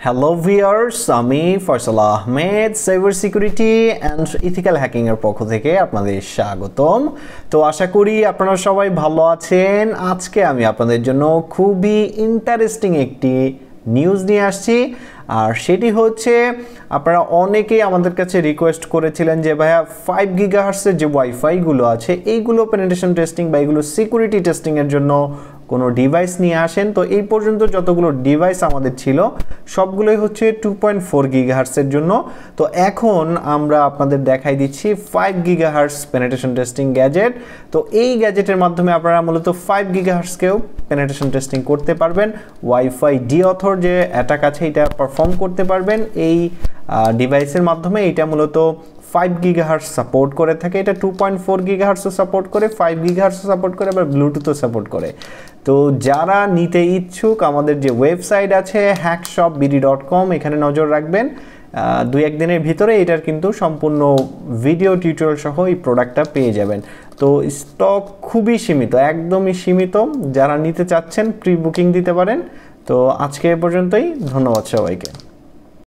Hello viewers, আমি Faisal Ahmed cyber security and ethical hacking এর পক্ষ থেকে আপনাদের স্বাগতম। তো আশা করি আপনারা সবাই ভালো আছেন। আজকে আমি আপনাদের জন্য খুবই ইন্টারেস্টিং একটি নিউজ নিয়ে আসছি, আর সেটি হচ্ছে আপনারা অনেকেই আমাদের কাছে রিকোয়েস্ট করেছিলেন যে ভাইয়া 5 গিগাহার্টজের যে ওয়াইফাইগুলো আছে এইগুলো পেনিট্রেশন টেস্টিং বা এগুলো সিকিউরিটি টেস্টিংয়ের জন্য কোনো ডিভাইস নিয়ে আসেন। তো এই পর্যন্ত যতগুলো ডিভাইস আমাদের ছিল সবগুলোই হচ্ছে 2.4 গিগাহার্টজের জন্য। তো এখন আমরা আপনাদের দেখাই দিচ্ছি 5 গিগাহার্টজ পেনিট্রেশন টেস্টিং গ্যাজেট। তো এই গ্যাজেটের মাধ্যমে আপনারা মূলত 5 গিগাহার্টজকেও পেনিট্রেশন টেস্টিং করতে পারবেন। ওয়াইফাই ডিঅথর যে অ্যাটাক আছে এটা পারফর্ম করতে পারবেন এই ডিভাইসের মাধ্যমে। এটা মূলত 5 গিগাহার্টজ সাপোর্ট করে থাকে। এটা 2.4 গিগাহার্টজও সাপোর্ট করে, 5 গিগাহার্টজও সাপোর্ট করে, আবার ব্লুটুথও সাপোর্ট করে। তো যারা নিতে ইচ্ছুক আমাদের যে ওয়েবসাইট আছে hackshopbd.com, এখানে নজর রাখবেন। 2-1 দিনের ভিতরে এটার কিন্তু সম্পূর্ণ ভিডিও টিউটোরিয়াল সহ এই প্রোডাক্টটা পেয়ে যাবেন। তো স্টক খুবই সীমিত, একদমই সীমিত। যারা নিতে চাচ্ছেন প্রি বুকিং দিতে পারেন। তো আজকে এ পর্যন্তই, ধন্যবাদ সবাইকে।